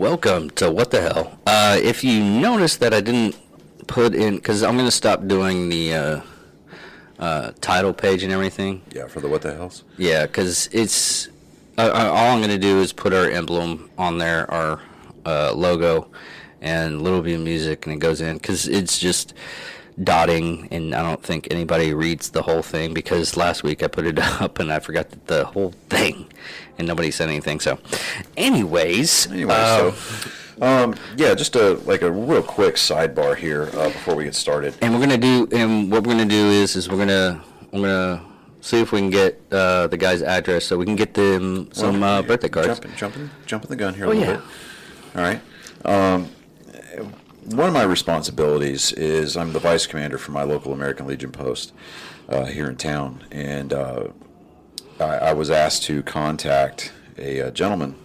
Welcome to What the Hell. If you notice that I didn't put in, because I'm going to stop doing the title page and everything. Yeah, for the What the Hells? Yeah, because it's, all I'm going to do is put our emblem on there, our logo, and a little bit of music, and it goes in, because it's just dotting, and I don't think anybody reads the whole thing, because last week I put it up and I forgot the whole thing and nobody said anything. So anyways, yeah, just a real quick sidebar here before we get started. And what we're gonna do is we're gonna see if we can get the guy's address so we can get them some birthday cards. Jumping the gun here a little bit. All right. One of my responsibilities is I'm the vice commander for my local American Legion post here in town, and I was asked to contact a gentleman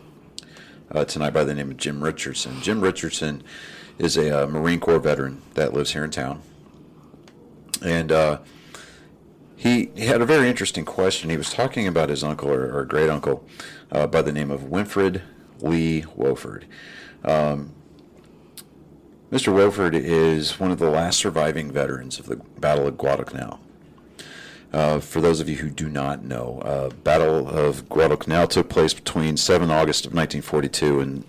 tonight by the name of Jim Richardson. Jim Richardson is a Marine Corps veteran that lives here in town, and he had a very interesting question. He was talking about his uncle or great uncle by the name of Winfred Lee Wofford. Mr. Wofford is one of the last surviving veterans of the Battle of Guadalcanal. For those of you who do not know, Battle of Guadalcanal took place between 7 August of 1942 and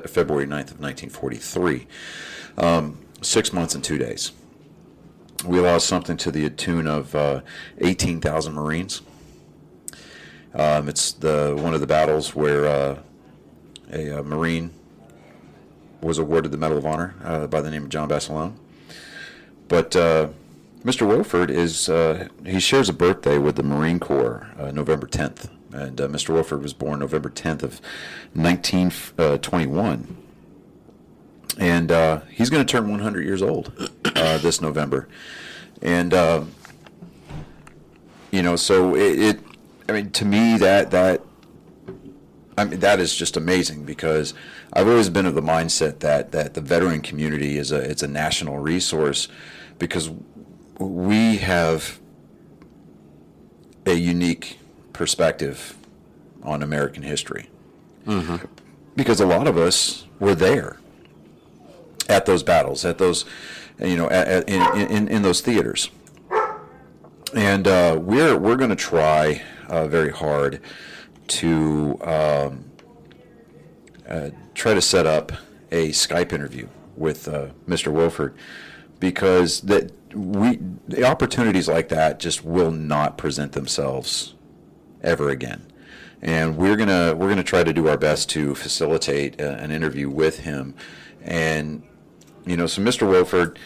February 9th of 1943. 6 months and 2 days. We lost something to the tune of 18,000 Marines. It's one of the battles where a Marine was awarded the Medal of Honor by the name of John Basilone. But Mr. Wofford he shares a birthday with the Marine Corps, November 10th. And Mr. Wofford was born November 10th of 1921. And he's going to turn 100 years old this November. And, so to me, that is just amazing, because I've always been of the mindset that the veteran community it's a national resource, because we have a unique perspective on American history. Mm-hmm. Because a lot of us were there at those battles, at those, in those theaters, and we're going to try very hard to try to set up a Skype interview with Mr. Wofford, because the opportunities like that just will not present themselves ever again, and we're gonna try to do our best to facilitate an interview with him. And so Mr. Wofford,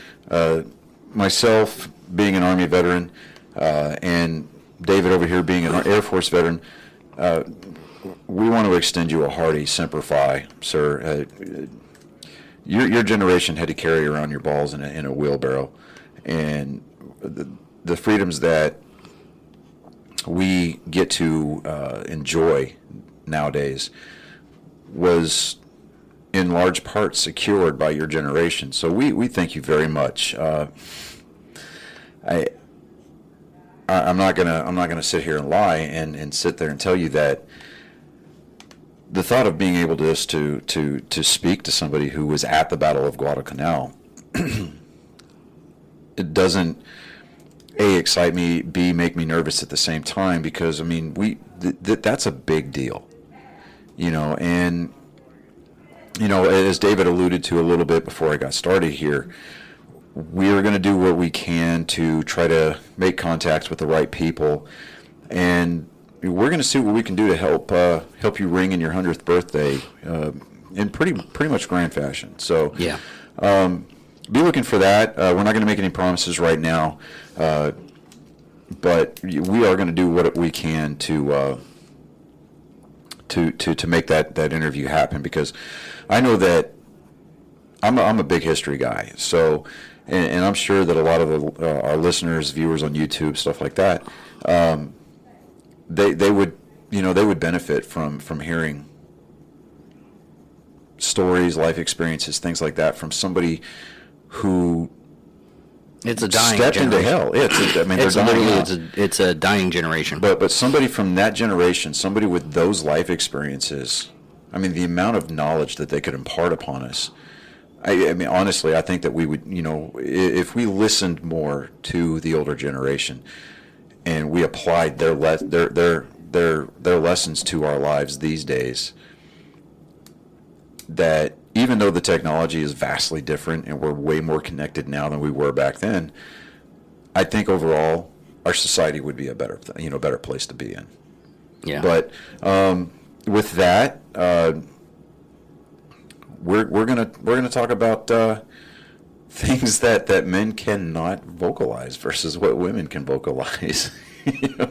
myself being an Army veteran, and David over here being an Air Force veteran, we want to extend you a hearty Semper Fi, sir. Your generation had to carry around your balls in a wheelbarrow, and the freedoms that we get to enjoy nowadays was in large part secured by your generation. So we thank you very much. I'm not gonna sit here and lie and sit there and tell you that the thought of being able to speak to somebody who was at the Battle of Guadalcanal, it doesn't excite me, make me nervous at the same time, because that's a big deal, and as David alluded to a little bit before I got started here, we're going to do what we can to try to make contacts with the right people, and we're going to see what we can do to help you ring in your 100th birthday in pretty much grand fashion. So yeah, be looking for that. We're not going to make any promises right now, but we are going to do what we can to make that interview happen, because I know that I'm a big history guy. So, and I'm sure that a lot of our listeners, viewers on YouTube, stuff like that, they would benefit from hearing stories, life experiences, things like that from somebody who it's a dying stepped generation. into hell. It's a dying generation. But somebody from that generation, somebody with those life experiences, I mean, the amount of knowledge that they could impart upon us. I mean, honestly, I think that we would, if we listened more to the older generation and we applied their lessons to our lives these days, that even though the technology is vastly different and we're way more connected now than we were back then, I think overall our society would be a better place to be in. Yeah. But with that, we're gonna talk about things that men cannot vocalize versus what women can vocalize.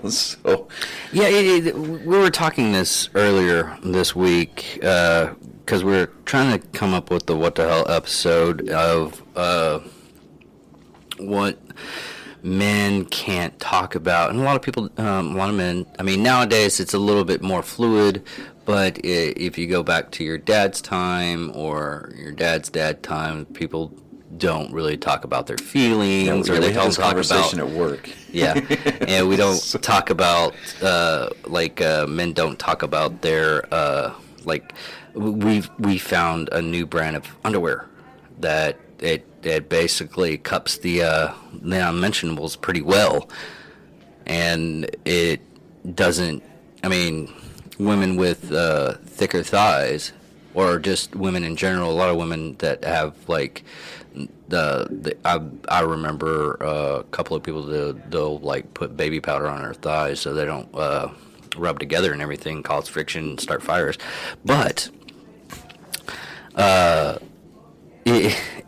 So Yeah, we were talking this earlier this week because we were trying to come up with the what the hell episode of what men can't talk about, and a lot of people, a lot of men. I mean, nowadays it's a little bit more fluid, but if you go back to your dad's time or your dad's dad time, people don't really talk about their feelings, or they don't talk about at work. Yeah, and we don't talk about men don't talk about their we found a new brand of underwear that it basically cups the unmentionables pretty well, and it doesn't. I mean, women with thicker thighs, or just women in general. A lot of women that have like I remember a couple of people they'll like put baby powder on their thighs so they don't rub together and everything, cause friction, start fires. But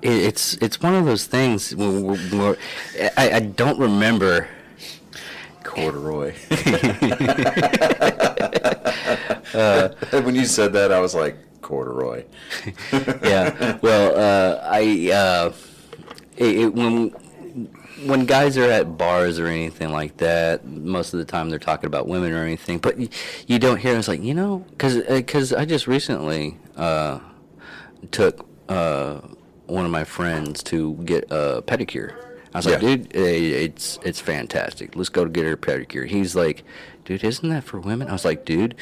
it's one of those things. I don't remember. Corduroy. When you said that, I was like, corduroy. Yeah. Well, when guys are at bars or anything like that, most of the time they're talking about women or anything, but you don't hear. It's like, because I just recently took one of my friends to get a pedicure. I was like, dude, it's fantastic. Let's go to get her a pedicure. He's like, dude, isn't that for women? I was like, dude,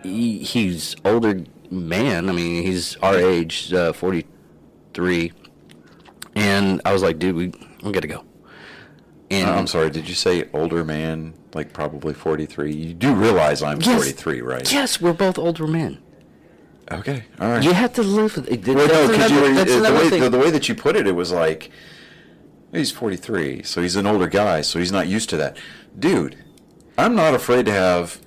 he's older man. I mean, he's our age, 43. And I was like, dude, we gotta go. And I'm sorry, did you say older man, like probably 43? You do realize I'm 43, right? Yes, we're both older men. Okay, all right. You have to live with it. Well, no, because the way that you put it, it was like, he's 43, so he's an older guy, so he's not used to that. Dude, I'm not afraid to have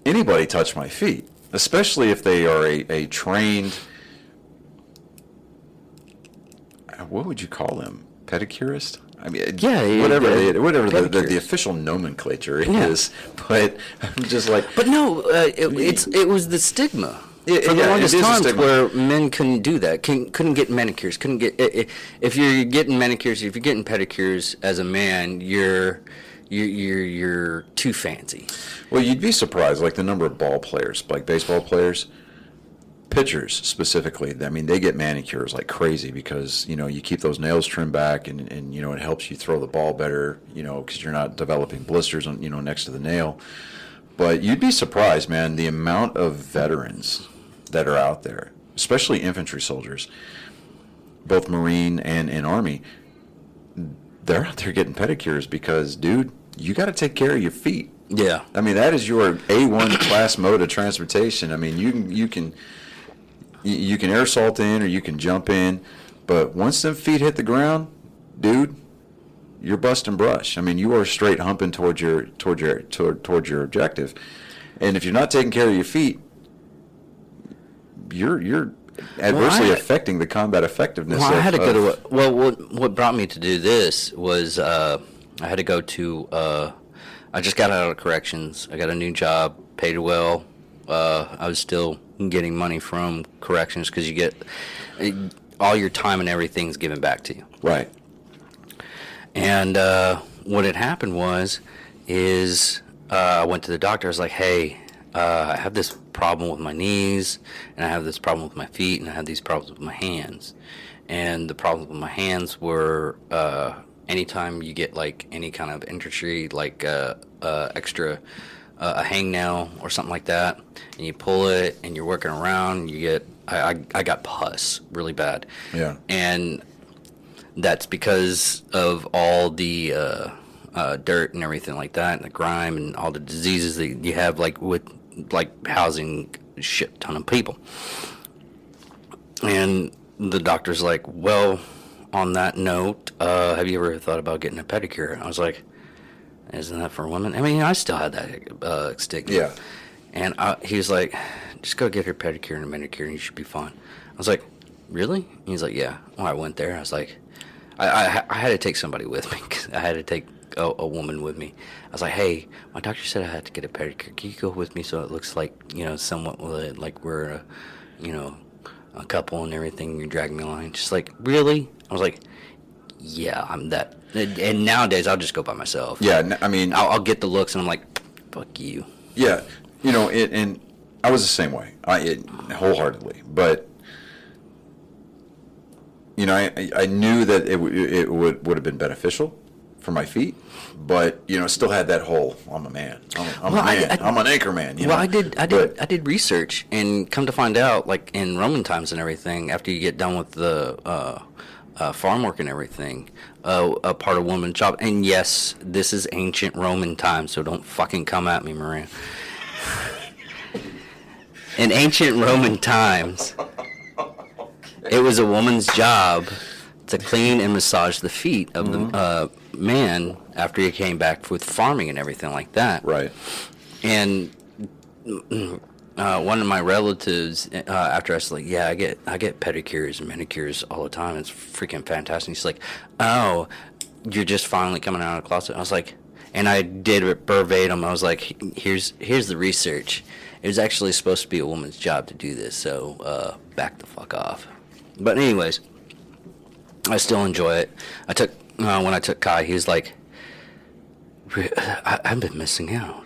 anybody touch my feet, especially if they are a trained, what would you call them? Pedicurist? I mean, whatever the official nomenclature is, but I'm just like. But no, it was the stigma. For the longest time, where men couldn't do that, couldn't get manicures, couldn't get. If you're getting manicures, if you're getting pedicures as a man, you're too fancy. Well, you'd be surprised, like the number of ball players, like baseball players, pitchers specifically. I mean, they get manicures like crazy because you keep those nails trimmed back, and it helps you throw the ball better, because you're not developing blisters on next to the nail. But you'd be surprised, man, the amount of veterans that are out there, especially infantry soldiers, both Marine and Army. They're out there getting pedicures because, dude, you got to take care of your feet. Yeah. I mean, that is your A1 class mode of transportation. I mean, you can air salt in or you can jump in, but once them feet hit the ground, dude, you're busting brush. I mean, you are straight humping towards your objective. And if you're not taking care of your feet, you're adversely affecting the combat effectiveness. Well, I had to go to what brought me to do this was I had to go to I just got out of corrections. I got a new job, paid well. I was still getting money from corrections because you get all your time and everything's given back to you. Right. And what had happened is I went to the doctor. I was like, hey, I have this problem with my knees, and I have this problem with my feet, and I have these problems with my hands. And the problems with my hands were anytime you get like any kind of industry, like extra a hangnail or something like that, and you pull it and you're working around, you get I got pus really bad. Yeah. And that's because of all the dirt and everything like that, and the grime and all the diseases that you have, like with like housing a shit ton of people. And the doctor's like, well, on that note, have you ever thought about getting a pedicure? I was like, isn't that for women? I mean, I still had that stigma. Yeah. And he was like, just go get your pedicure and a manicure and you should be fine. I was like, really? And he's like, yeah. Well, I went there. I was like, I had to take somebody with me. 'Cause I had to take a woman with me. I was like, hey, my doctor said I had to get a pedicure. Can you go with me so it looks like, somewhat like we're, a couple and everything? You're dragging me along. Just like, really? I was like, yeah, I'm that. And nowadays, I'll just go by myself. Yeah, I mean, I'll get the looks, and I'm like, fuck you. yeah, and I was the same way, wholeheartedly. But I knew that it would have been beneficial for my feet, but still had that whole I'm a man. I'm a man. I'm an anchor man. Well, I did research, and come to find out, like in Roman times and everything, after you get done with the farm work and everything, a part of woman's job. And yes, this is ancient Roman times, so don't fucking come at me, Moran. In ancient Roman times, it was a woman's job to clean and massage the feet of the man after he came back with farming and everything like that. Right. And one of my relatives, after I was like, yeah, I get pedicures and manicures all the time. It's freaking fantastic. He's like, oh, you're just finally coming out of the closet. I was like, and I did it verbatim. I was like, here's the research. It was actually supposed to be a woman's job to do this, so back the fuck off. But anyways, I still enjoy it. When I took Kai, he was like, I've been missing out.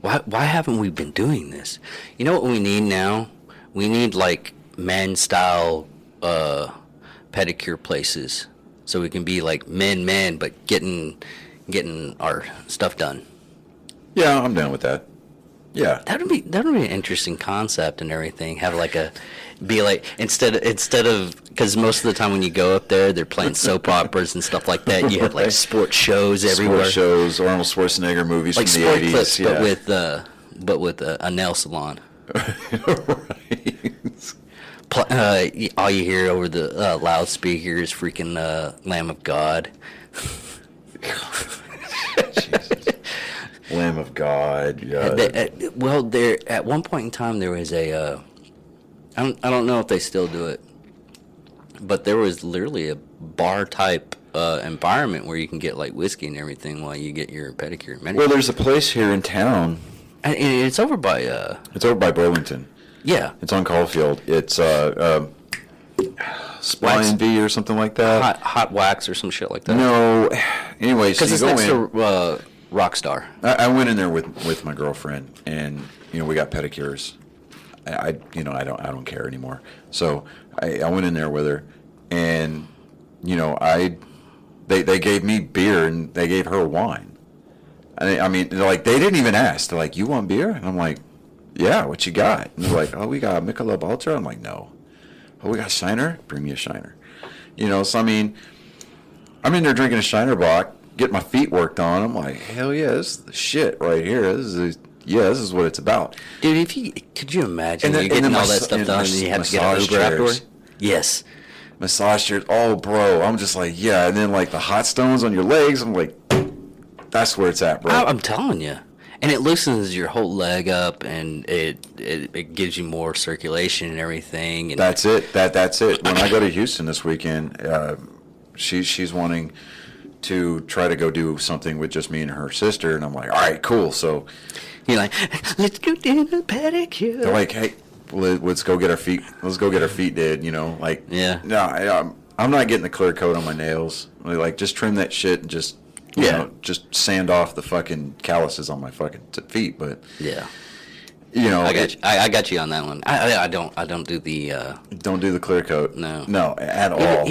Why haven't we been doing this? You know what we need now? We need like men style pedicure places, so we can be like men, but getting our stuff done. Yeah, I'm down with that. Yeah, That'd be an interesting concept and everything. Have like instead of, because most of the time when you go up there, they're playing soap operas and stuff like that. You have like sports shows everywhere. Sports shows, Arnold Schwarzenegger movies like from the sport 80s. clips, Yeah. but with a nail salon. Right. All you hear over the loudspeaker is freaking Lamb of God. Jesus. Lamb of God. Yeah. There at one point in time there was a I don't know if they still do it, but there was literally a bar type environment where you can get like whiskey and everything while you get your pedicure and manicure. Well, there's a place here in town. And it's over by It's over by Burlington. yeah. It's on Caulfield. It's Spline V or something like that. Hot wax or some shit like that. No. Anyway, so because you it's go next in. to Rockstar. I went in there with my girlfriend, and we got pedicures. I don't care anymore. So I went in there with her, and they gave me beer and they gave her wine. I mean, like they didn't even ask. They're like, "You want beer?" And I'm like, "Yeah, what you got?" And they're like, "Oh, we got Michelob Ultra." I'm like, "No." "Oh, we got Shiner." "Bring me a Shiner." So I mean, I'm in there drinking a Shiner Bock, get my feet worked on. I'm like, hell yeah, this is the shit right here. This is what it's about. Dude, could you imagine you're getting all that stuff done and you have to get an Uber afterward? Yes. Massage chairs. Oh, bro. I'm just like, yeah. And then like the hot stones on your legs. I'm like, that's where it's at, bro. I'm telling you. And it loosens your whole leg up, and it gives you more circulation and everything. And that's it. That's it. When I go to Houston this weekend, she's wanting to try to go do something with just me and her sister, and I'm like, all right, cool. So you're like, let's go do the pedicure. They're like, hey, let's go get our feet. Let's go get our feet did. Like, yeah. No, I'm not getting the clear coat on my nails. Like, just trim that shit and just just sand off the fucking calluses on my fucking feet. But yeah. I got you. I got you on that one. I don't do the don't do the clear coat. No, at all.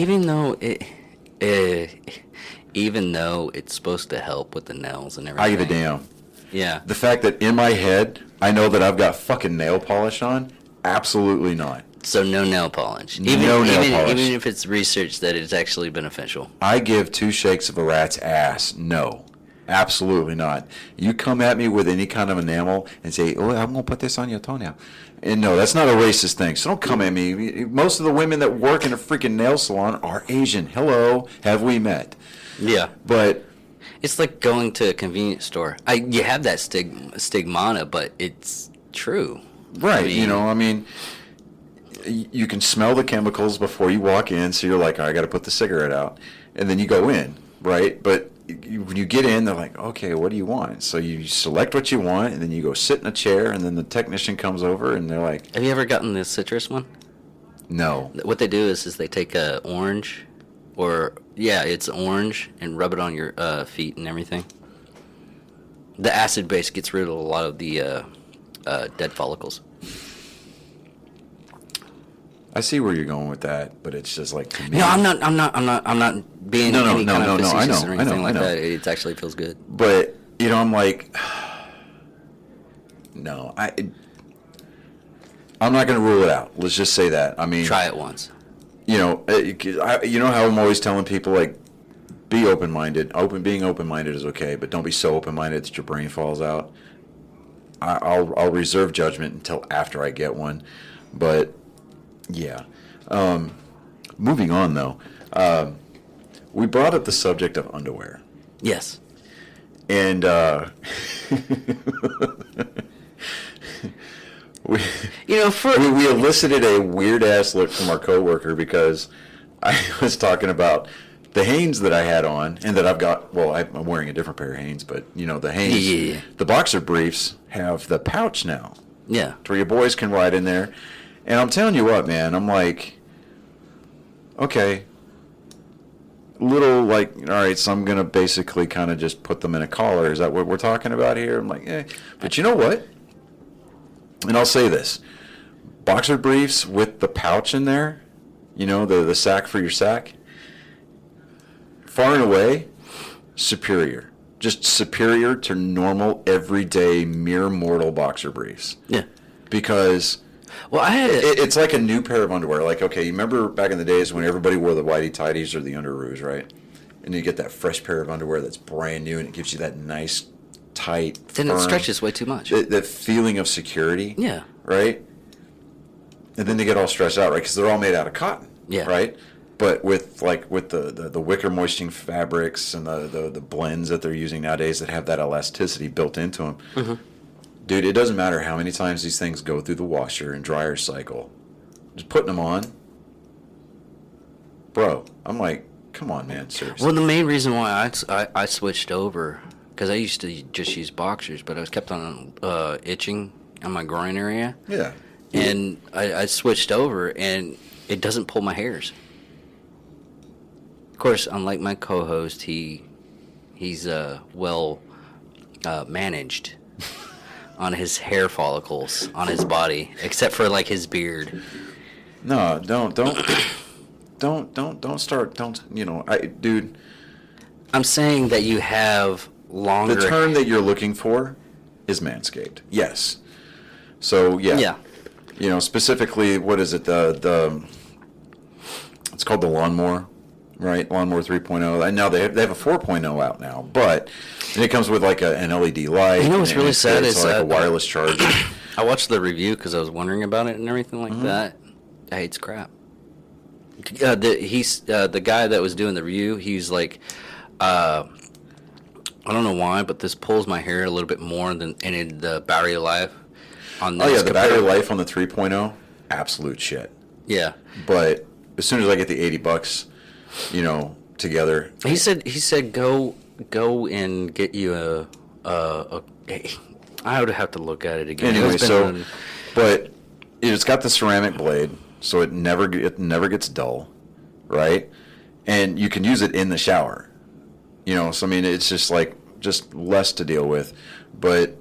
Even though it's supposed to help with the nails and everything. I give a damn. Yeah. The fact that in my head, I know that I've got fucking nail polish on, absolutely not. So no nail polish. No nail polish. Even if it's research that it's actually beneficial. I give 2 shakes of a rat's ass. No. Absolutely not. You come at me with any kind of enamel and say, oh, I'm going to put this on your toenail. And no, that's not a racist thing. So don't come at me. Most of the women that work in a freaking nail salon are Asian. Hello, have we met? Yeah. But it's like going to a convenience store. You have that stigmata, but it's true. Right. I mean, you can smell the chemicals before you walk in, so you're like, I got to put the cigarette out. And then you go in, right? But when you get in, they're like, okay, what do you want? So you select what you want, and then you go sit in a chair, and then the technician comes over, and they're like... Have you ever gotten the citrus one? No. What they do is they take a orange, it's orange, and rub it on your feet and everything. The acid base gets rid of a lot of the dead follicles. I see where you're going with that, but it's just like, to me... No, I'm not being any kind of facetious or anything like that. It actually feels good. But, I'm like, no, I'm not going to rule it out. Let's just say that. I mean... Try it once. You know how I'm always telling people, like, be open-minded. Being open-minded is okay, but don't be so open-minded that your brain falls out. I'll reserve judgment until after I get one, but... Yeah. Moving on, though, we brought up the subject of underwear. Yes. And we elicited a weird-ass look from our coworker because I was talking about the Hanes that I had on and that I've got. Well, I'm wearing a different pair of Hanes, but, the Hanes, the boxer briefs have the pouch now. Yeah. Where your boys can ride in there. And I'm telling you what, man, I'm like, okay, all right, so I'm going to basically kind of just put them in a collar. Is that what we're talking about here? I'm like, But you know what? And I'll say this. Boxer briefs with the pouch in there, the sack for your sack, far and away, superior. Just superior to normal, everyday, mere mortal boxer briefs. Yeah. Because... Well, it's like a new pair of underwear. Like, okay, you remember back in the days when everybody wore the whitey tighties or the underoos, right? And you get that fresh pair of underwear that's brand new, and it gives you that nice, tight, then firm, it stretches way too much. That feeling of security. Yeah. Right? And then they get all stressed out, right? Because they're all made out of cotton. Yeah. Right? But with the wicker moistening fabrics and the blends that they're using nowadays that have that elasticity built into them, mm-hmm. Dude, it doesn't matter how many times these things go through the washer and dryer cycle. Just putting them on. Bro, I'm like, come on, man, seriously. Well, the main reason why I switched over, because I used to just use boxers, but I was kept on itching on my groin area. Yeah. And I switched over, and it doesn't pull my hairs. Of course, unlike my co-host, he's well managed on his hair follicles on his body, except for like his beard. No, don't start. Dude. I'm saying that you have longer. The term that you're looking for is manscaped. Yes. So yeah. Yeah. Specifically, what is it? It's called the lawnmower, right? Lawnmower 3.0. And now they have a 4.0 out now, but. And it comes with like an LED light. What's really sad is like a wireless charger. I watched the review because I was wondering about it and everything like mm-hmm. that. I hate crap. The guy that was doing the review. He's like, I don't know why, but this pulls my hair a little bit more than the battery life on this. Oh yeah, the battery life on the 3.0, absolute shit. Yeah. But as soon as I get the $80, together. He said go and get you a I would have to look at it again. Anyway, but it's got the ceramic blade, so it never gets dull, right? And you can use it in the shower, So I mean, it's just less to deal with, but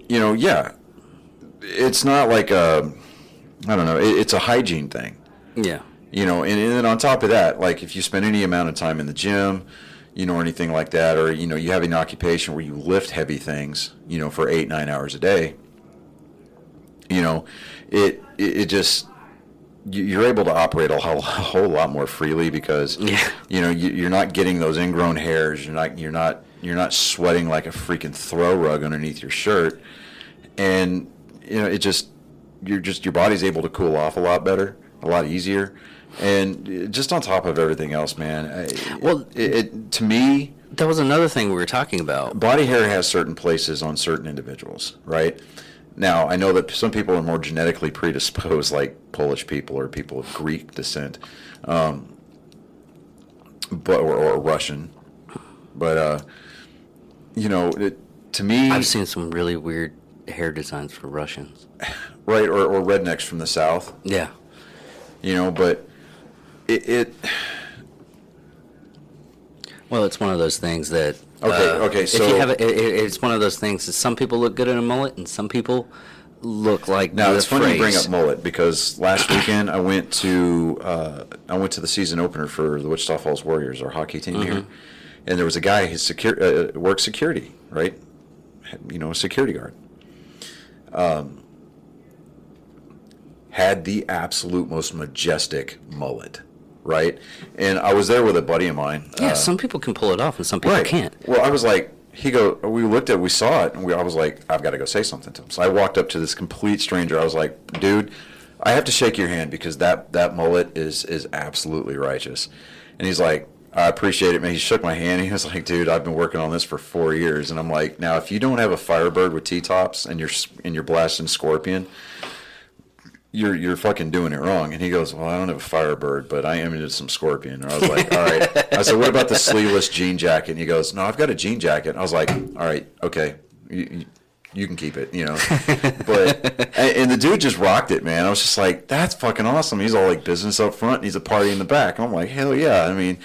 yeah, it's not like I don't know. It's a hygiene thing. Yeah. And then on top of that, like if you spend any amount of time in the gym, or anything like that, or, you have an occupation where you lift heavy things, for 8-9 hours a day, it just, you're able to operate a whole lot more freely because, you're not getting those ingrown hairs. You're not sweating like a freaking throw rug underneath your shirt. And, your body's able to cool off a lot better, a lot easier. And just on top of everything else, man, to me, that was another thing we were talking about. Body hair has certain places on certain individuals, right? Now, I know that some people are more genetically predisposed, like Polish people or people of Greek descent, or Russian. But, to me... I've seen some really weird hair designs for Russians. Right, or rednecks from the South. Yeah. But it well, it's one of those things that... Okay, so... If you have it's one of those things that some people look good in a mullet and some people look like... Now, it's funny you bring up mullet because last weekend I went to the season opener for the Wichita Falls Warriors, our hockey team here, and there was a guy who worked security, right? A security guard. Had the absolute most majestic mullet, right? And I was there with a buddy of mine. Yeah, some people can pull it off and some people can't. Well, I was like, we saw it, and I was like, I've got to go say something to him. So I walked up to this complete stranger. I was like, dude, I have to shake your hand because that mullet is absolutely righteous. And he's like, I appreciate it, man. He shook my hand. He was like, dude, I've been working on this for 4 years. And I'm like, now, if you don't have a Firebird with T-tops and you're blasting Scorpion, you're fucking doing it wrong. And he goes, well, I don't have a Firebird, but I am into some Scorpion. And I was like, all right. I said, what about the sleeveless jean jacket? And he goes, no, I've got a jean jacket. And I was like, all right, okay, you can keep it, But and the dude just rocked it, man. I was just like, that's fucking awesome. He's all like business up front, and he's a party in the back. And I'm like, hell yeah. I mean,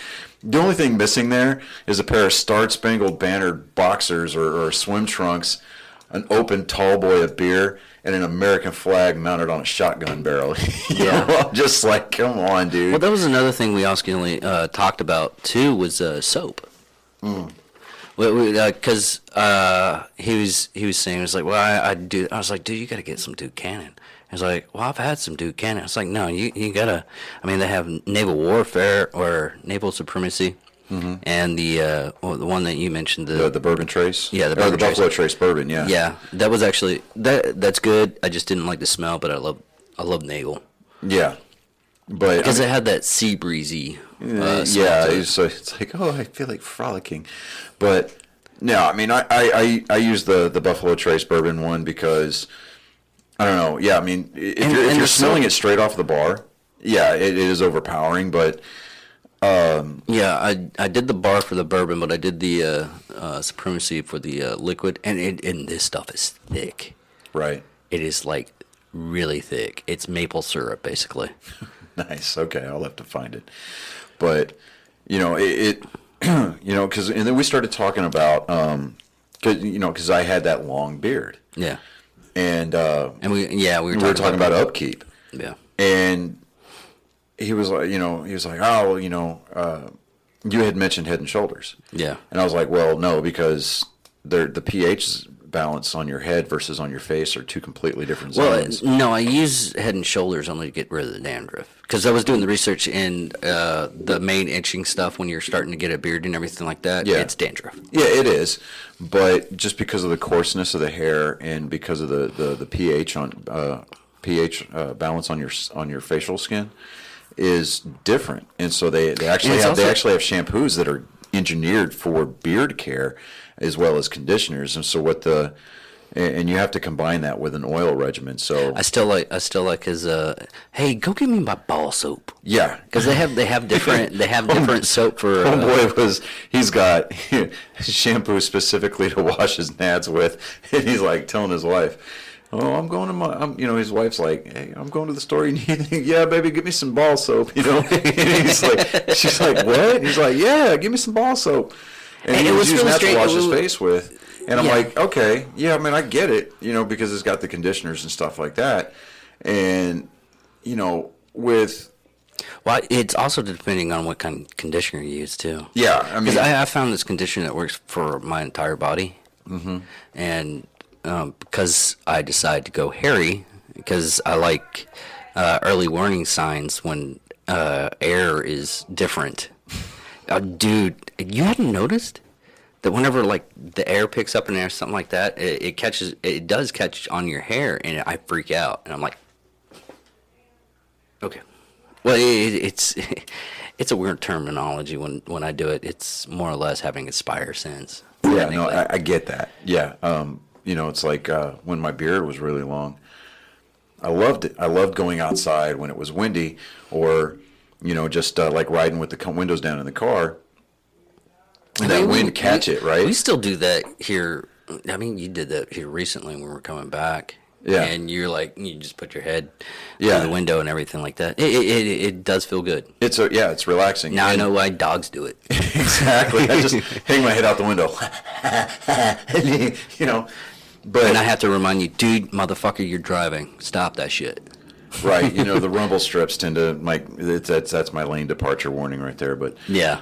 the only thing missing there is a pair of Star-Spangled Bannered boxers or swim trunks, an open tall boy of beer, and an American flag mounted on a shotgun barrel. I'm just like, come on, dude. Well, that was another thing we also talked about, too, was soap. Because he was saying, he was like, well, I was like, dude, you got to get some Duke Cannon. He was like, well, I've had some Duke Cannon. I was like, no, you got to, they have naval warfare or naval supremacy. And the one that you mentioned, the Bourbon Trace, the Buffalo Trace bourbon, that was actually that's good. I just didn't like the smell, but I love naval. Yeah, but because it had that sea breezy. So it's like, oh, I feel like frolicking, but no, I use the Buffalo Trace bourbon one because I don't know. Yeah, if you're smelling it straight off the bar, it is overpowering, but. I did the bar for the bourbon, but I did the supremacy for the liquid, and this stuff is thick. Right. It is like really thick. It's maple syrup, basically. Nice. Okay, I'll have to find it. But because and then we started talking about because I had that long beard. Yeah. And we were talking about upkeep. Yeah. And he was like, oh, you had mentioned Head and Shoulders. Yeah. And I was like, well, no, because the pH balance on your head versus on your face are two completely different zones. Well, no, I use Head and Shoulders only to get rid of the dandruff. Because I was doing the research in the main itching stuff when you're starting to get a beard and everything like that. Yeah. It's dandruff. Yeah, it is. But just because of the coarseness of the hair and because of the pH balance on your facial skin is different, and so they actually have shampoos that are engineered for beard care as well as conditioners, and so and you have to combine that with an oil regimen. So I still like his hey, go give me my ball soap. Yeah, because they have different soap for. Homeboy he's got shampoo specifically to wash his nads with, and he's like telling his wife, oh, I'm going to his wife's like, hey, I'm going to the store. Yeah, baby, give me some ball soap, And he's like, she's like, what? And he's like, yeah, give me some ball soap. And he was using that to wash his face with. And I'm like, okay, yeah, I get it, because it's got the conditioners and stuff like that. And, with Well, it's also depending on what kind of conditioner you use too. Yeah, I mean, Because I found this conditioner that works for my entire body, and because I decided to go hairy, because I like early warning signs when air is different. Dude, you hadn't noticed that whenever like the air picks up in there, something like that, it catches. It does catch on your hair, and I freak out, and I'm like, okay. Well, it's it's a weird terminology when I do it. It's more or less having a spire sense. yeah, no, I get that. Yeah, it's like when my beard was really long. I loved it. I loved going outside when it was windy, or just like riding with the windows down in the car, and that wind catch it, right? We still do that here. I mean, you did that here recently when we were coming back. Yeah. And you just put your head Yeah. through the window and everything like that. It does feel good. It's relaxing. Now I know why dogs do it. Exactly. I just hang my head out the window. But And I have to remind you, dude, motherfucker, you're driving. Stop that shit. right, the rumble strips tend to that's my lane departure warning right there. But Yeah.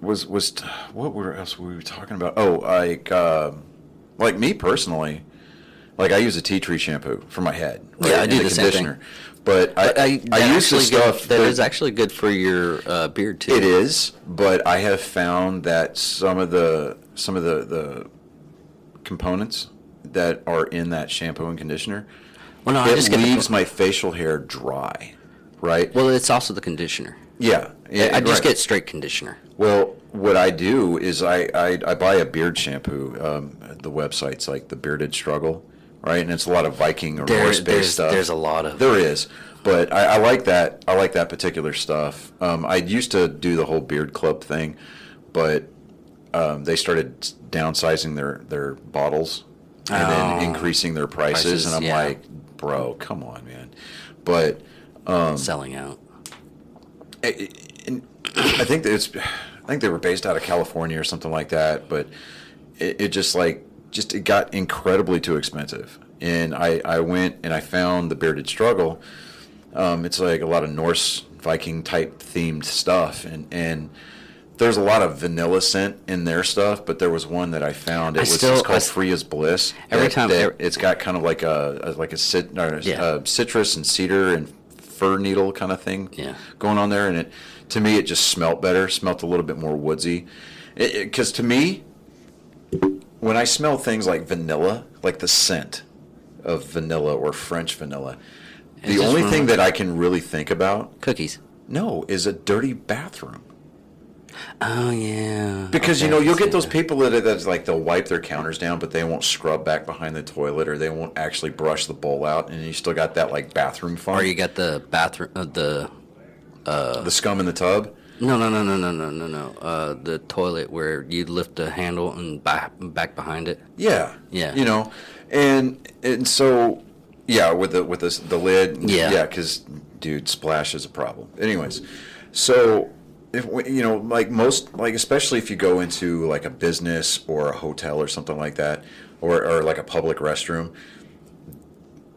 was else were we talking about? Oh, like me personally, like I use a tea tree shampoo for my head. Right? Yeah, I do and the same thing. conditioner. But I use the stuff that is actually good for your beard too. It is, but I have found that some of the components that are in that shampoo and conditioner, Well, no, I just it get leaves my facial hair dry, right? Well, it's also the conditioner. Yeah, I just right. get straight conditioner. Well, what I do is I buy a beard shampoo. The website's like the Bearded Struggle, right? And it's a lot of Viking or Norse-based stuff. There's a lot of. There is, but I like that. I like that particular stuff. I used to do the whole beard club thing, but they started downsizing their bottles and then increasing their prices, and I'm yeah. like, bro, come on, man. But Selling out. I think they were based out of California or something like that, but it it got incredibly too expensive. And I went and I found the Bearded Struggle. It's like a lot of Norse Viking type themed stuff, and there's a lot of vanilla scent in their stuff, but there was one that I found. It's called Free as Bliss. It's got kind of like a citrus and cedar and fir needle kind of thing going on there, and to me it just smelled better, smelled a little bit more woodsy. Because to me, when I smell things like vanilla, like the scent of vanilla or French vanilla, the only thing that I can really think about Cookies. is a dirty bathroom. Oh yeah. Because you'll get those people that's like they'll wipe their counters down, but they won't scrub back behind the toilet, or they won't actually brush the bowl out, and you still got that like bathroom funk. Or you got the bathroom the scum in the tub. No. The toilet where you lift the handle and back behind it. Yeah. Yeah. And so with the lid. Yeah. Because dude, splash is a problem. Anyways, so. If, especially if you go into like a business or a hotel or something like that, or like a public restroom,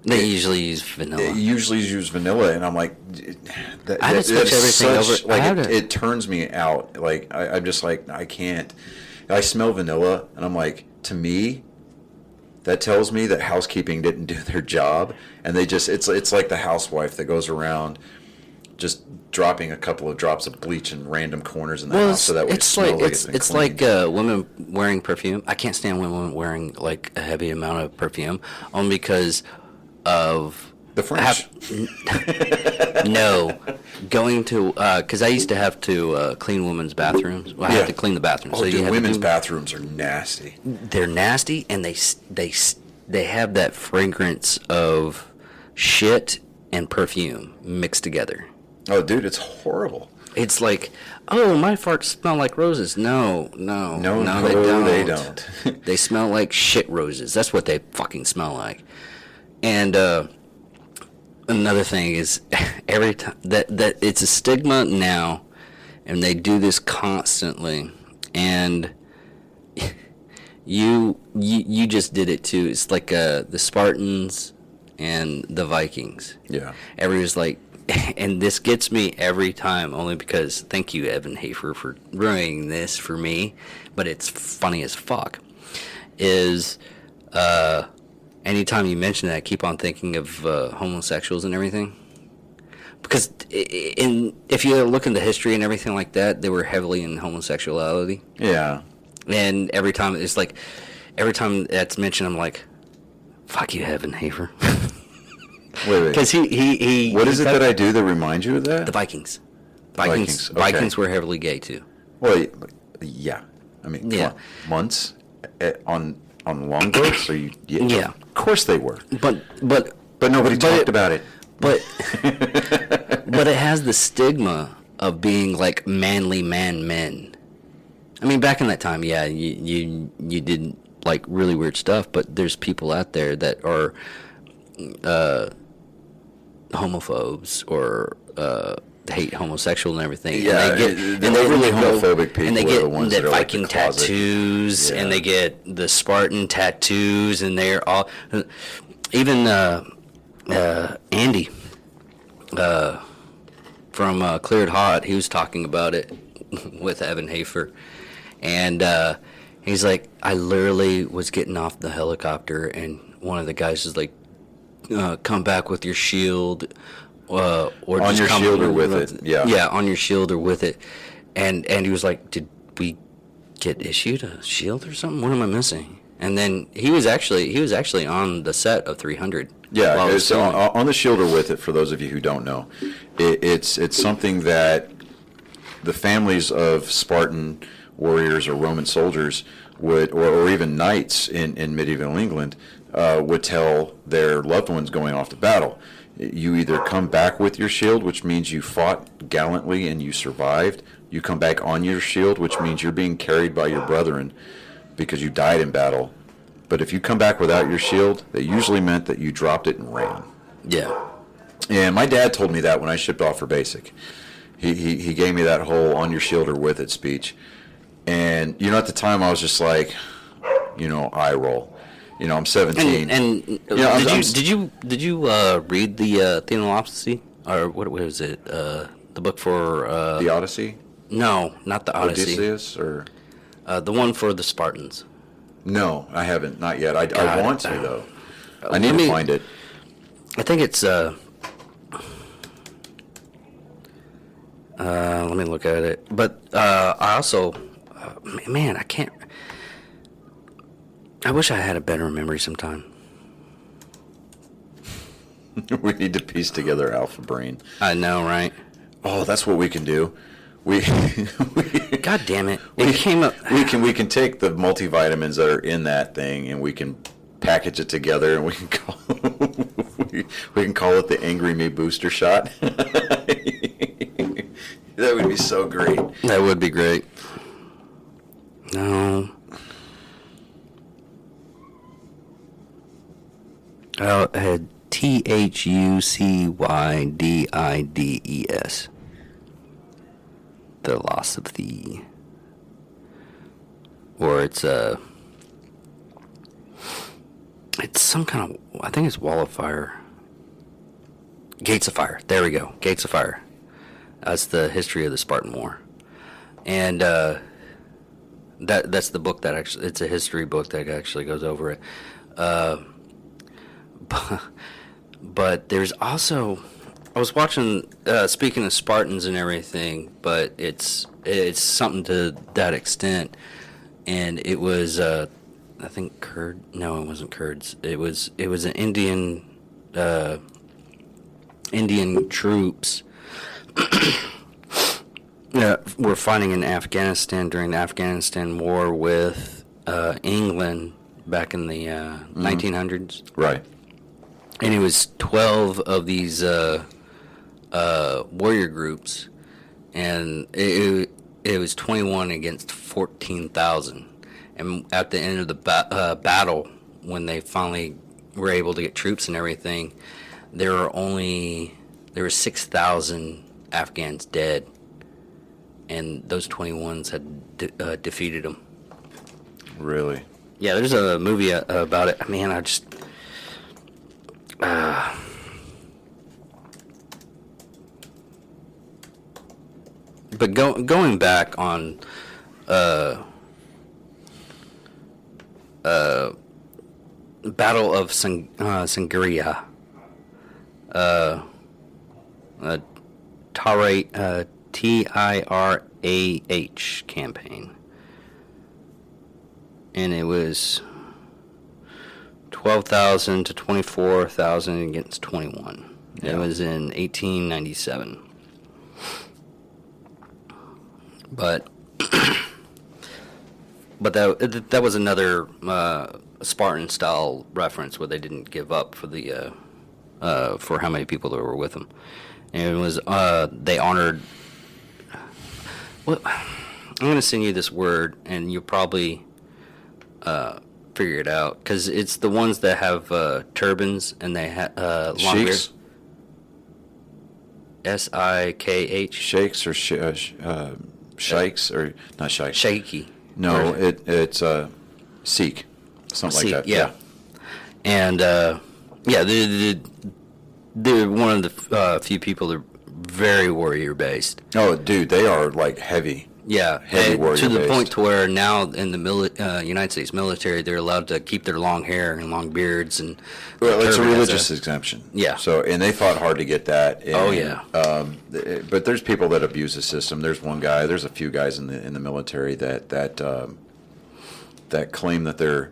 They usually use vanilla. And I'm like, I had to switch everything over. Like it turns me out. Like I'm just like I can't. I smell vanilla, and I'm like, to me, that tells me that housekeeping didn't do their job, and they just it's like the housewife that goes around just dropping a couple of drops of bleach in random corners in the house so that way it smells like it's been cleaned. Like women wearing perfume. I can't stand women wearing like a heavy amount of perfume, only because of the French. No, going to because I used to have to clean women's bathrooms. Well, I had to clean the bathrooms. Oh, dude, women's bathrooms are nasty. They're nasty, and they have that fragrance of shit and perfume mixed together. Oh, dude, it's horrible. It's like, oh, my farts smell like roses. No, they don't. They smell like shit roses. That's what they fucking smell like. And another thing is, every time that it's a stigma now, and they do this constantly, and you just did it too. It's like the Spartans and the Vikings. Yeah. Everybody's like, and this gets me every time, only because, thank you, Evan Hafer, for ruining this for me, but it's funny as fuck, is anytime you mention that, I keep on thinking of homosexuals and everything. Because if you look into history and everything like that, they were heavily in homosexuality. Yeah. And every time that's mentioned, I'm like, fuck you, Evan Hafer. Wait. Because he What is it that I do that reminds you of that? The Vikings. Vikings, okay. Vikings were heavily gay too. Well, yeah. I mean, come on. Months on longboats? Yeah. Of course they were. But nobody talked about it. But but it has the stigma of being like manly men. I mean, back in that time, yeah, you did like really weird stuff, but there's people out there that are homophobes or hate homosexual and everything. Yeah, and they're really homophobic people. And they get the ones the that Viking like the tattoos, and they get the Spartan tattoos, and they're all even Andy from Cleared Hot. He was talking about it with Evan Hafer, and he's like, I literally was getting off the helicopter, and one of the guys is like, come back with your shield, or on just your shield or with it. Yeah, on your shield or with it. And he was like, did we get issued a shield or something? What am I missing? And then he was actually on the set of 300. Yeah, it's on the shield or with it. For those of you who don't know, it's something that the families of Spartan warriors or Roman soldiers would, or even knights in medieval England, would tell their loved ones going off to battle. You either come back with your shield, which means you fought gallantly and you survived. You come back on your shield, which means you're being carried by your brethren because you died in battle. But if you come back without your shield, that usually meant that you dropped it and ran. Yeah. And my dad told me that when I shipped off for basic. He gave me that whole on your shield or with it speech. And, at the time I was just like, eye roll. I'm 17. And did you read the Theolopsy, or what was it? The book for the Odyssey? No, not the Odyssey. Odysseus, or the one for the Spartans. No, I haven't, not yet. I want to though. I need to find it. I think it's. Let me look at it. But I also, man, I can't. I wish I had a better memory sometime. We need to piece together Alpha Brain. I know, right? Oh, that's what we can do. God damn it! It came up. We can take the multivitamins that are in that thing and we can package it together and we can call it the Angry Me Booster Shot. That would be so great. That would be great. No. I had THUCYDIDES. The loss of the, or it's some kind of, I think it's Wall of Fire. Gates of Fire. There we go. Gates of Fire. That's the history of the Spartan War, and that's the book that actually, it's a history book that actually goes over it. But there's also, I was watching, speaking of Spartans and everything, but it's something to that extent, and it was I think no, it wasn't Kurds. It was an Indian troops were fighting in Afghanistan during the Afghanistan War with England back in the 1900s. Right. And it was 12 of these warrior groups, and it was 21 against 14,000. And at the end of the battle, when they finally were able to get troops and everything, there were 6,000 Afghans dead, and those 21s had defeated them. Really? Yeah, there's a movie about it. Man, But going back on Battle of Sangria, TIRAH campaign, and it was 12,000 to 24,000 against 21. Yeah. It was in 1897. But that was another Spartan style reference where they didn't give up for the for how many people there were with them, and it was they honored. Well, I'm going to send you this word, and you'll probably figure it out, because it's the ones that have turbans and they have long beards. Sikh. Shakes or shikes or not shikes? Shaky. No, it's Sikh, something Sikh, like that. yeah. And they're one of the few people that are very warrior based. Oh, dude, they are like heavy. Yeah, Heavy warrior to the based. point to where now in the United States military, they're allowed to keep their long hair and long beards and. Well, it's a turban has religious exemption. Yeah. So, and they fought hard to get that. And, Oh, yeah. But there's people that abuse the system. There's one guy. There's a few guys in the military that claim that they're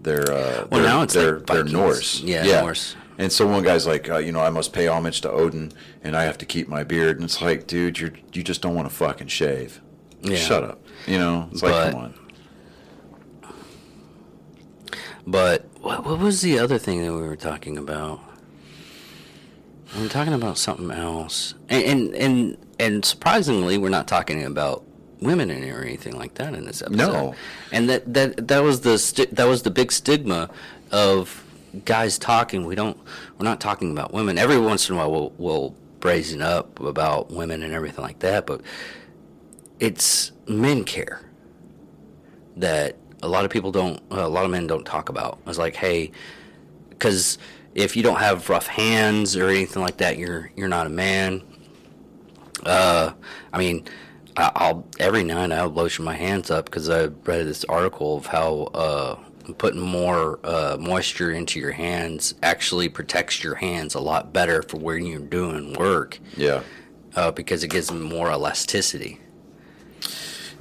now it's they're like Vikings. Norse. Yeah, Norse. And so one guy's like, I must pay homage to Odin, and I have to keep my beard. And it's like, dude, you just don't want to fucking shave. Yeah. Shut up. It's like, come on. But what was the other thing that we were talking about? We were talking about something else, and surprisingly, we're not talking about women or anything like that in this episode. No. And that was the big stigma of guys talking. We're not talking about women. Every once in a while, we'll brazen up about women and everything like that, but it's men care that a lot of men don't talk about. It's like, hey, because if you don't have rough hands or anything like that, you're not a man. I mean, I'll every night I'll lotion my hands up because I read this article of how putting more moisture into your hands actually protects your hands a lot better for when you're doing work. Yeah. Because it gives them more elasticity.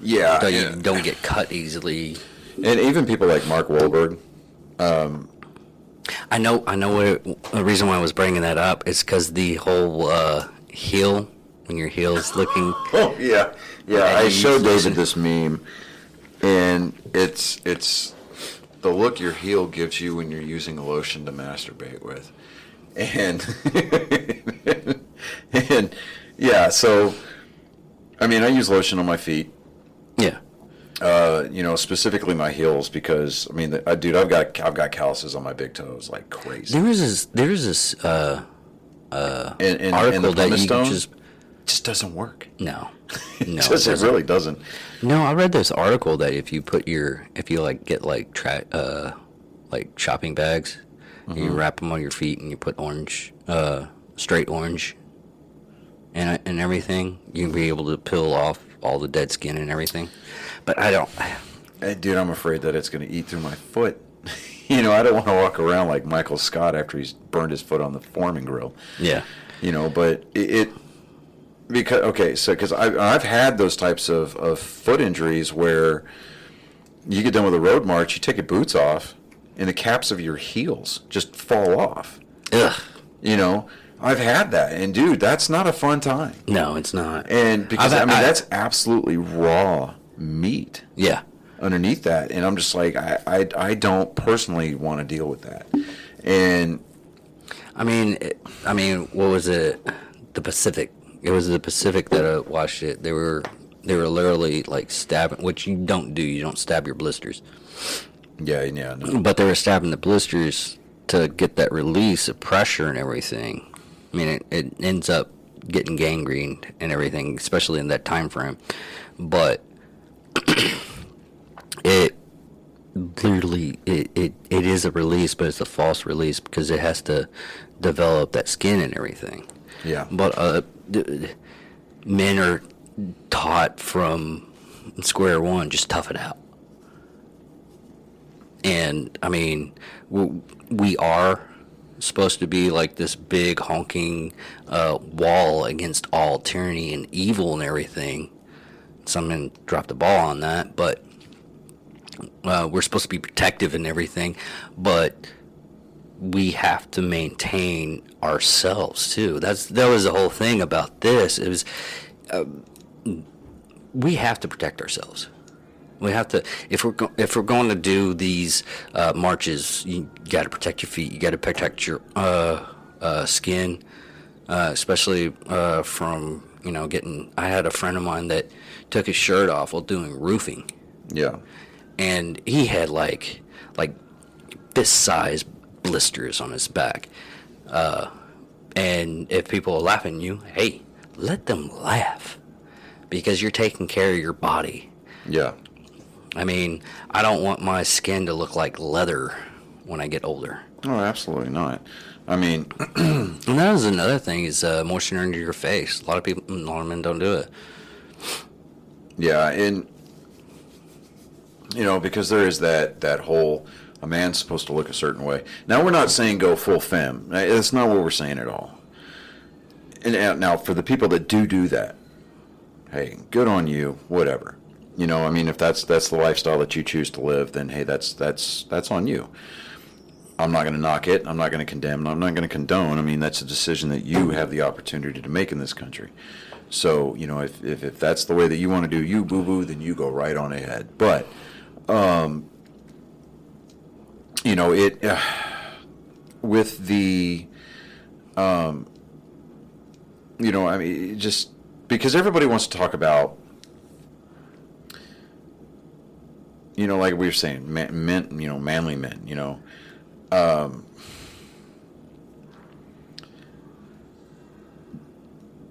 Yeah. So you don't get cut easily. And even people like Mark Wahlberg. I know. The reason why I was bringing that up is because the whole heel, when your heel's looking. Oh yeah. I showed David this meme, and it's the look your heel gives you when you're using a lotion to masturbate with, and and yeah. So, I mean, I use lotion on my feet. Yeah. Specifically my heels, because I mean, dude, I've got calluses on my big toes like crazy. There was this and article the that pumice you stone just doesn't work. no, It really doesn't. No, I read this article that if you like get like shopping bags, and you wrap them on your feet and you put straight orange, and everything, you'll be able to peel off all the dead skin and everything. But I don't. Hey, dude, I'm afraid that it's going to eat through my foot. I don't want to walk around like Michael Scott after he's burned his foot on the Foreman grill. Yeah. But because I've had those types of foot injuries where you get done with a road march, you take your boots off, and the caps of your heels just fall off. Ugh. I've had that, and dude, that's not a fun time. No, it's not. And because that's absolutely raw meat. Yeah. Underneath that, and I'm just like, I don't personally want to deal with that. And I mean, what was it? The Pacific. It was the Pacific that I watched it. They were literally like stabbing, which you don't do. You don't stab your blisters. Yeah, no. But they were stabbing the blisters to get that release of pressure and everything. I mean, it ends up getting gangrened and everything, especially in that time frame. But literally it is a release, but it's a false release because it has to develop that skin and everything. Yeah. But men are taught from square one, just tough it out. And I mean, we are supposed to be like this big honking wall against all tyranny and evil and everything. Some men dropped the ball on that, but we're supposed to be protective and everything, but we have to maintain ourselves too. That was the whole thing about this. It was we have to protect ourselves. We have to, if we're going to do these marches, you got to protect your feet. You got to protect your skin, especially from getting. I had a friend of mine that took his shirt off while doing roofing. Yeah. And he had like this size blisters on his back. And if people are laughing at you, hey, let them laugh, because you're taking care of your body. Yeah. I mean, I don't want my skin to look like leather when I get older. Oh, absolutely not. I mean, and that was another thing, is moisture under your face. A lot of men don't do it. Yeah, and because there is that whole, a man's supposed to look a certain way. Now, we're not saying go full femme. That's not what we're saying at all. And now, for the people that do that, hey, good on you, whatever. I mean, if that's the lifestyle that you choose to live, then hey, that's on you. I'm not going to knock it. I'm not going to condemn. I'm not going to condone. I mean, that's a decision that you have the opportunity to make in this country. So, if that's the way that you want to do you, boo-boo, then you go right on ahead. But, with the, I mean, just because everybody wants to talk about, like we were saying, men, manly men,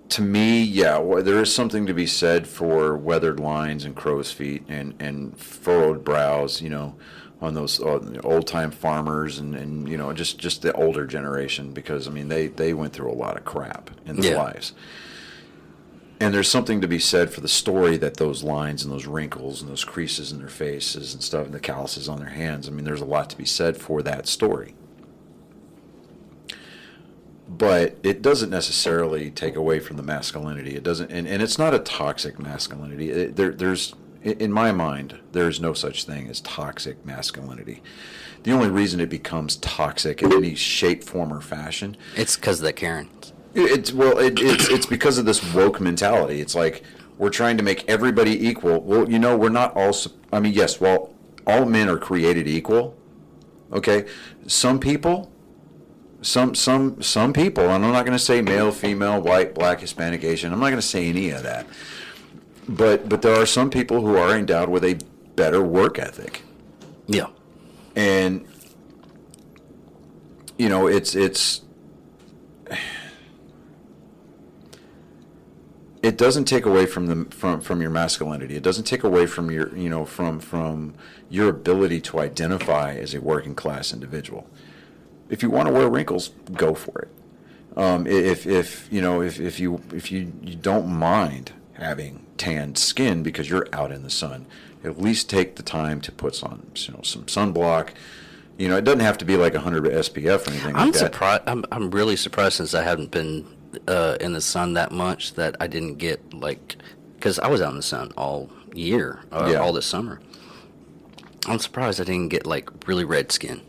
to me, yeah, there is something to be said for weathered lines and crow's feet and furrowed brows, on those old-time farmers and just the older generation, because, I mean, they went through a lot of crap in their lives. And there's something to be said for the story that those lines and those wrinkles and those creases in their faces and stuff and the calluses on their hands, I mean, there's a lot to be said for that story. But it doesn't necessarily take away from the masculinity. It doesn't, and it's not a toxic masculinity. There's, in my mind, there's no such thing as toxic masculinity. The only reason it becomes toxic in any shape, form, or fashion, it's because of the Karens. It's because of this woke mentality. It's like we're trying to make everybody equal. Well, we're not all. I mean, yes, well, all men are created equal. Okay, some people, some people, and I'm not going to say male, female, white, black, Hispanic, Asian. I'm not going to say any of that. But there are some people who are endowed with a better work ethic. Yeah, and it's. It doesn't take away from your masculinity. It doesn't take away from your from your ability to identify as a working class individual. If you want to wear wrinkles, go for it. If you don't mind having tanned skin because you're out in the sun, at least take the time to put on some sunblock. It doesn't have to be like 100 SPF or anything like that. Surprised. I'm really surprised, since I haven't been in the sun that much, that I didn't get because I was out in the sun all year, all this summer. I'm surprised I didn't get really red skin.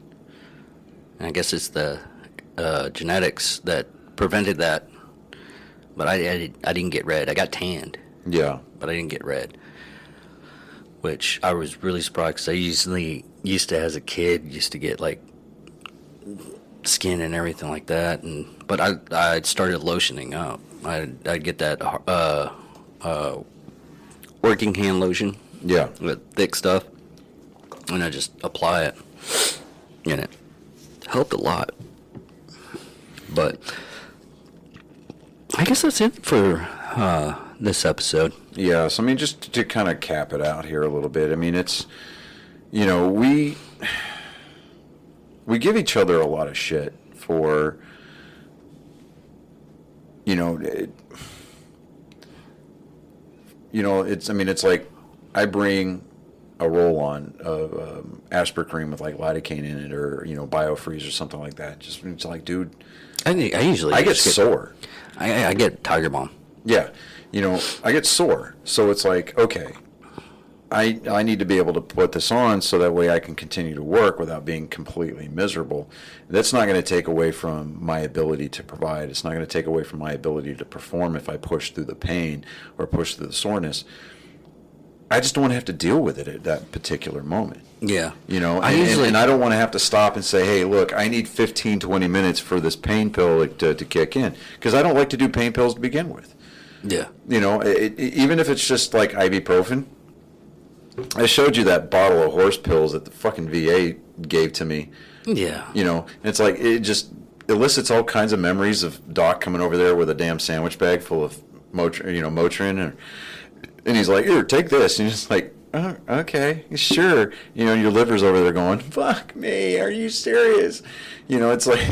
And I guess it's the genetics that prevented that. But I didn't get red. I got tanned. Yeah. But I didn't get red, which I was really surprised, because I used to, as a kid, get skin and everything like that, but I started lotioning up. I'd get that working hand lotion, with thick stuff, and I just apply it, and it helped a lot. But I guess that's it for this episode. Yes, I mean, just to kind of cap it out here a little bit. I mean, it's you know, we give each other a lot of shit for, you know, it's, I mean, it's like I bring a roll-on of aspartame with like lidocaine in it, or, you know, biofreeze or something like that. Just, it's like, dude, I usually I get sore. I get Tiger Balm. Yeah, you know, I get sore. So it's like, okay, I need to be able to put this on so that way I can continue to work without being completely miserable. That's not going to take away from my ability to provide. It's not going to take away from my ability to perform if I push through the pain or push through the soreness. I just don't want to have to deal with it at that particular moment. Yeah. You know, and I don't want to have to stop and say, hey, look, I need 15, 20 minutes for this pain pill to kick in. Because I don't like to do pain pills to begin with. Yeah. You know, even if it's just like ibuprofen. I showed you that bottle of horse pills that the fucking VA gave to me. Yeah. You know, it's like, it just elicits all kinds of memories of Doc coming over there with a damn sandwich bag full of Motrin, and he's like, here, take this. And you're just like, oh, okay, sure. You know, your liver's over there going, fuck me, are you serious? You know, it's like,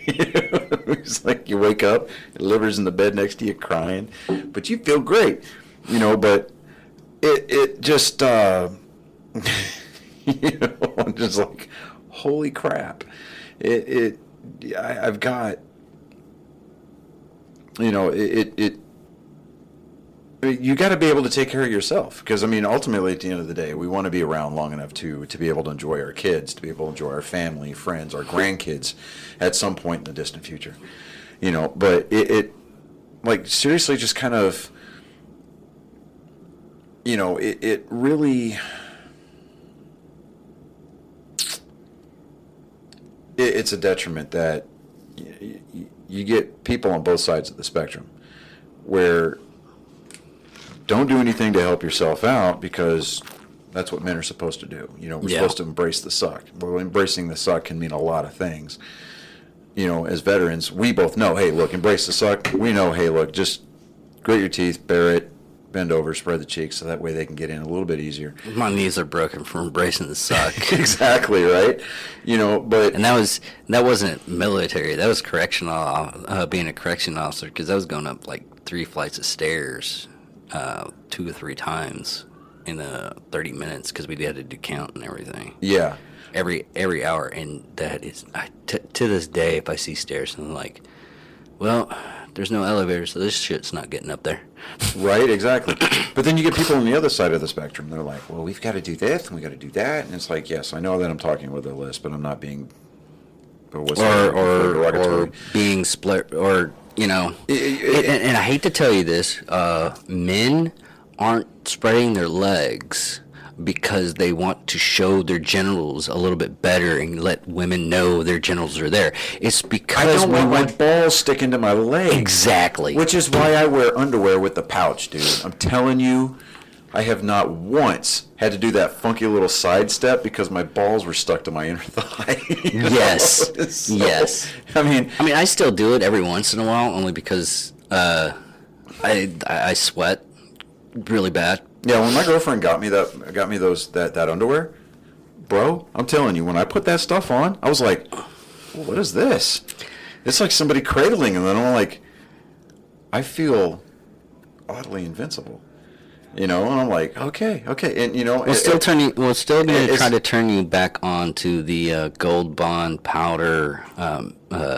it's like you wake up, your liver's in the bed next to you crying, but you feel great. You know, but it just, you know, I'm just like, holy crap. I've got, you know, you got to be able to take care of yourself, because I mean, ultimately at the end of the day, we want to be around long enough to be able to enjoy our kids, to be able to enjoy our family, friends, our grandkids at some point in the distant future, you know. But it like, seriously, just kind of, you know, it really, it's a detriment that you get people on both sides of the spectrum where don't do anything to help yourself out, because that's what men are supposed to do. You know, we're supposed to embrace the suck. Well, embracing the suck can mean a lot of things. You know, as veterans, we both know, hey, look, embrace the suck. We know, hey, look, just grit your teeth, bear it, bend over, spread the cheeks, so that way they can get in a little bit easier. My knees are broken from embracing the suck. Exactly, right? You know, but... And that wasn't military. That was correctional, being a correction officer, because I was going up like 3 flights of stairs 2 or 3 times in 30 minutes, because we had to do count and everything. Yeah. Every hour, and that is, to this day, if I see stairs, and I'm like, well, there's no elevator, so this shit's not getting up there. Right, exactly. But then you get people on the other side of the spectrum. They're like, well, we've got to do this, and we got to do that. And it's like, yes, I know that I'm talking with a list, but I'm not being... Or being split, or, you know... And I hate to tell you this, men aren't spreading their legs because they want to show their genitals a little bit better and let women know their genitals are there. It's because I don't want my balls sticking to my legs. Exactly. Which is why I wear underwear with the pouch, dude. I'm telling you, I have not once had to do that funky little side step because my balls were stuck to my inner thigh. Yes. So, yes. I mean, I still do it every once in a while, only because I sweat really bad. Yeah, when my girlfriend got me that underwear, bro, I'm telling you, when I put that stuff on, I was like, what is this? It's like somebody cradling, and then I'm like, I feel oddly invincible. You know, and I'm like, okay, and you know, we're still going to try to turn you back on to the Gold Bond powder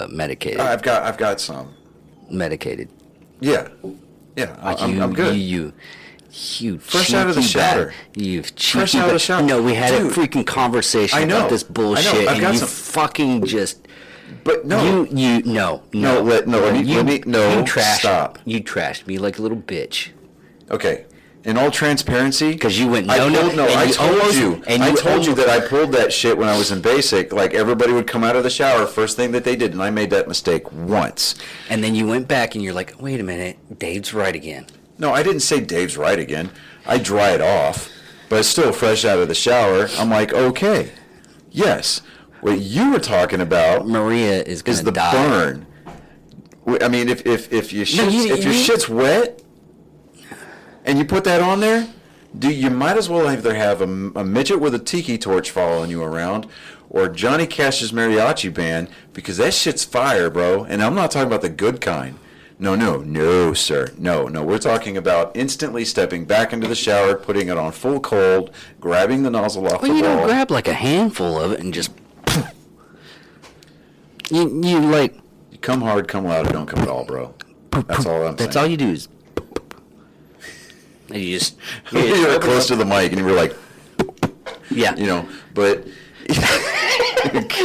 medicated. I've got some medicated. Yeah, I'm good. You fresh out of the shower. Fresh out of the shower. No, we had a freaking conversation about this bullshit, and you fucking just. But no, you stop. You trashed me like a little bitch. Okay. In all transparency, because you went I told you that I pulled that shit when I was in basic. Like, everybody would come out of the shower, first thing that they did, and I made that mistake once. And then you went back and you're like, wait a minute, Dave's right again. No, I didn't say Dave's right again. I dry it off, but it's still fresh out of the shower. I'm like, okay, yes. What you were talking about, Maria, is the die. Burn. I mean, if your shit's wet and you put that on there, You might as well either have a midget with a tiki torch following you around, or Johnny Cash's mariachi band, because that shit's fire, bro. And I'm not talking about the good kind. No, sir. No. We're talking about instantly stepping back into the shower, putting it on full cold, grabbing the nozzle off the you wall. don't grab like a handful of it and just. You like. You come hard, come loud, or don't come at all, bro. That's all I'm saying. That's all you do is. And you just. You're close to the mic, and you're like. Yeah. You know, but.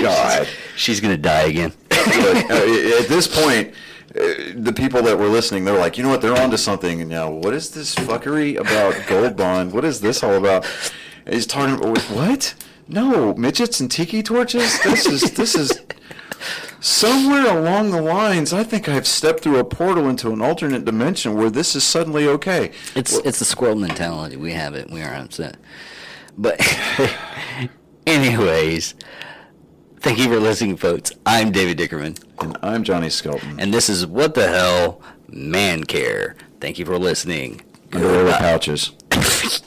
God. She's going to die again. But, at this point. The people that were listening, they're like, you know what, they're onto something. And now, what is this fuckery about Gold Bond? What is this all about? And he's talking about, what? No, midgets and tiki torches? This is somewhere along the lines, I think I've stepped through a portal into an alternate dimension where this is suddenly okay. It's the squirrel mentality. We have it. We are upset. But anyways, thank you for listening, folks. I'm David Dickerman. And I'm Johnny Skelton. And this is What the Hell Man Care. Thank you for listening. Underwear with pouches.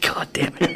God damn it.